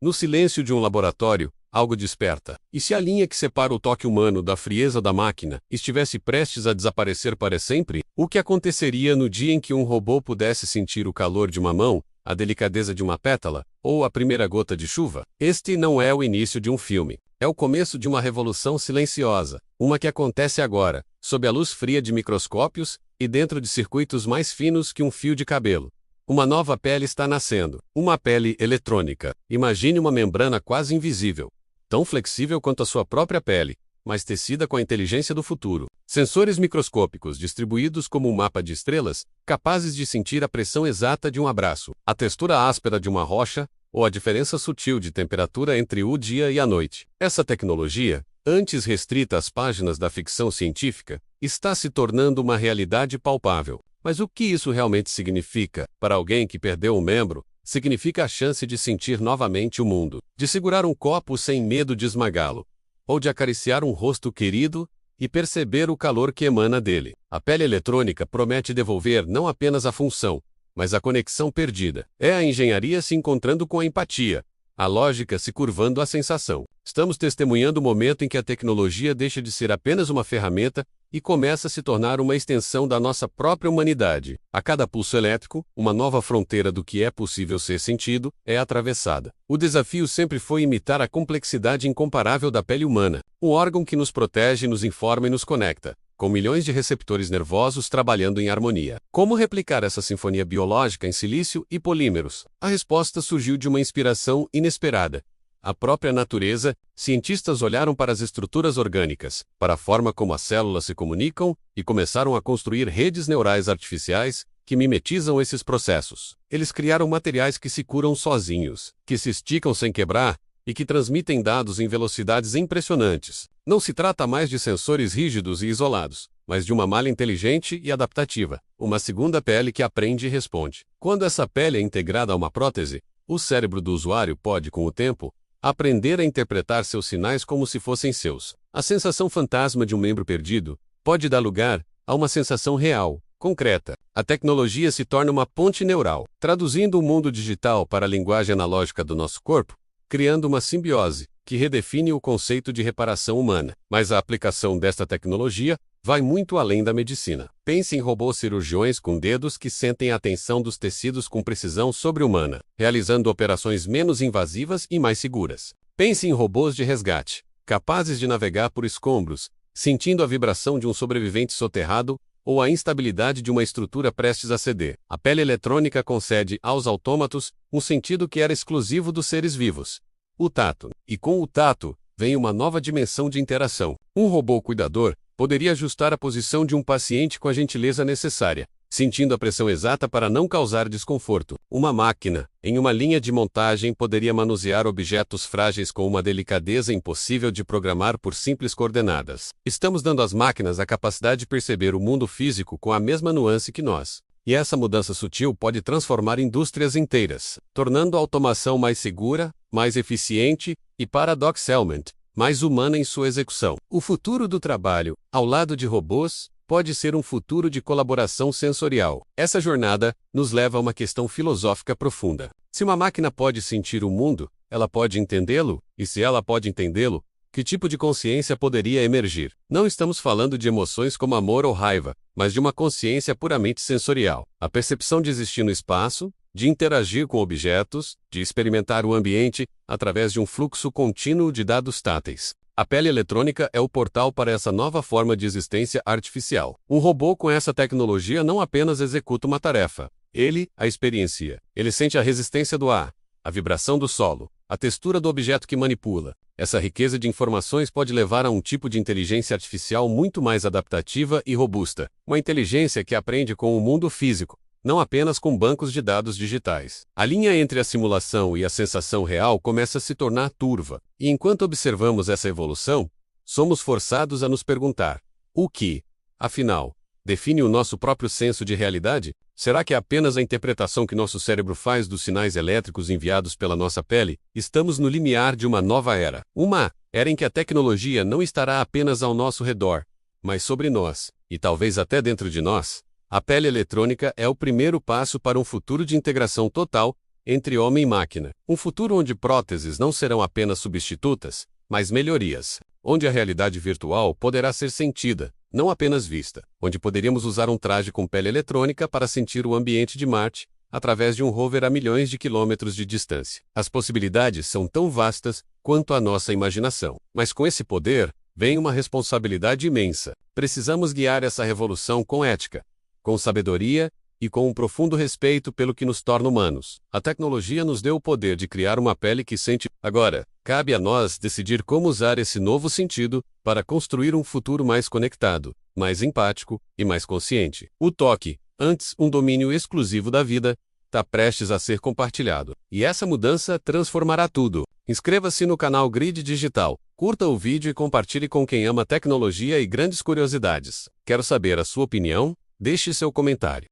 No silêncio de um laboratório, algo desperta. E se a linha que separa o toque humano da frieza da máquina estivesse prestes a desaparecer para sempre, o que aconteceria no dia em que um robô pudesse sentir o calor de uma mão, a delicadeza de uma pétala, ou a primeira gota de chuva? Este não é o início de um filme. É o começo de uma revolução silenciosa, uma que acontece agora, sob a luz fria de microscópios e dentro de circuitos mais finos que um fio de cabelo. Uma nova pele está nascendo, uma pele eletrônica. Imagine uma membrana quase invisível, tão flexível quanto a sua própria pele, mas tecida com a inteligência do futuro. Sensores microscópicos distribuídos como um mapa de estrelas, capazes de sentir a pressão exata de um abraço, a textura áspera de uma rocha, ou a diferença sutil de temperatura entre o dia e a noite. Essa tecnologia, antes restrita às páginas da ficção científica, está se tornando uma realidade palpável. Mas o que isso realmente significa? Para alguém que perdeu um membro, significa a chance de sentir novamente o mundo, de segurar um copo sem medo de esmagá-lo, ou de acariciar um rosto querido e perceber o calor que emana dele. A pele eletrônica promete devolver não apenas a função, mas a conexão perdida. É a engenharia se encontrando com a empatia, a lógica se curvando à sensação. Estamos testemunhando o momento em que a tecnologia deixa de ser apenas uma ferramenta e começa a se tornar uma extensão da nossa própria humanidade. A cada pulso elétrico, uma nova fronteira do que é possível ser sentido é atravessada. O desafio sempre foi imitar a complexidade incomparável da pele humana, um órgão que nos protege, nos informa e nos conecta, com milhões de receptores nervosos trabalhando em harmonia. Como replicar essa sinfonia biológica em silício e polímeros? A resposta surgiu de uma inspiração inesperada. A própria natureza. Cientistas olharam para as estruturas orgânicas, para a forma como as células se comunicam, e começaram a construir redes neurais artificiais que mimetizam esses processos. Eles criaram materiais que se curam sozinhos, que se esticam sem quebrar, e que transmitem dados em velocidades impressionantes. Não se trata mais de sensores rígidos e isolados, mas de uma malha inteligente e adaptativa, uma segunda pele que aprende e responde. Quando essa pele é integrada a uma prótese, o cérebro do usuário pode, com o tempo, aprender a interpretar seus sinais como se fossem seus. A sensação fantasma de um membro perdido pode dar lugar a uma sensação real, concreta. A tecnologia se torna uma ponte neural, traduzindo o mundo digital para a linguagem analógica do nosso corpo, criando uma simbiose que redefine o conceito de reparação humana. Mas a aplicação desta tecnologia vai muito além da medicina. Pense em robôs cirurgiões com dedos que sentem a tensão dos tecidos com precisão sobre-humana, realizando operações menos invasivas e mais seguras. Pense em robôs de resgate, capazes de navegar por escombros, sentindo a vibração de um sobrevivente soterrado ou a instabilidade de uma estrutura prestes a ceder. A pele eletrônica concede aos autômatos um sentido que era exclusivo dos seres vivos: o tato. E com o tato, vem uma nova dimensão de interação. Um robô cuidador poderia ajustar a posição de um paciente com a gentileza necessária, sentindo a pressão exata para não causar desconforto. Uma máquina, em uma linha de montagem, poderia manusear objetos frágeis com uma delicadeza impossível de programar por simples coordenadas. Estamos dando às máquinas a capacidade de perceber o mundo físico com a mesma nuance que nós. E essa mudança sutil pode transformar indústrias inteiras, tornando a automação mais segura, mais eficiente e, paradoxalmente, mais humana em sua execução. O futuro do trabalho, ao lado de robôs, pode ser um futuro de colaboração sensorial. Essa jornada nos leva a uma questão filosófica profunda. Se uma máquina pode sentir o mundo, ela pode entendê-lo? E se ela pode entendê-lo, que tipo de consciência poderia emergir? Não estamos falando de emoções como amor ou raiva, mas de uma consciência puramente sensorial. A percepção de existir no espaço, de interagir com objetos, de experimentar o ambiente, através de um fluxo contínuo de dados táteis. A pele eletrônica é o portal para essa nova forma de existência artificial. Um robô com essa tecnologia não apenas executa uma tarefa, ele a experiencia. Ele sente a resistência do ar, a vibração do solo, a textura do objeto que manipula. Essa riqueza de informações pode levar a um tipo de inteligência artificial muito mais adaptativa e robusta, uma inteligência que aprende com o mundo físico, não apenas com bancos de dados digitais. A linha entre a simulação e a sensação real começa a se tornar turva, e enquanto observamos essa evolução, somos forçados a nos perguntar: o que, afinal, define o nosso próprio senso de realidade? Será que é apenas a interpretação que nosso cérebro faz dos sinais elétricos enviados pela nossa pele? Estamos no limiar de uma nova era. Uma era em que a tecnologia não estará apenas ao nosso redor, mas sobre nós, e talvez até dentro de nós. A pele eletrônica é o primeiro passo para um futuro de integração total entre homem e máquina. Um futuro onde próteses não serão apenas substitutas, mas melhorias. Onde a realidade virtual poderá ser sentida, não apenas vista. Onde poderíamos usar um traje com pele eletrônica para sentir o ambiente de Marte, através de um rover a milhões de quilômetros de distância. As possibilidades são tão vastas quanto a nossa imaginação. Mas com esse poder, vem uma responsabilidade imensa. Precisamos guiar essa revolução com ética, com sabedoria e com um profundo respeito pelo que nos torna humanos. A tecnologia nos deu o poder de criar uma pele que sente. Agora, cabe a nós decidir como usar esse novo sentido para construir um futuro mais conectado, mais empático e mais consciente. O toque, antes um domínio exclusivo da vida, está prestes a ser compartilhado. E essa mudança transformará tudo. Inscreva-se no canal Grid Digital, curta o vídeo e compartilhe com quem ama tecnologia e grandes curiosidades. Quero saber a sua opinião? Deixe seu comentário.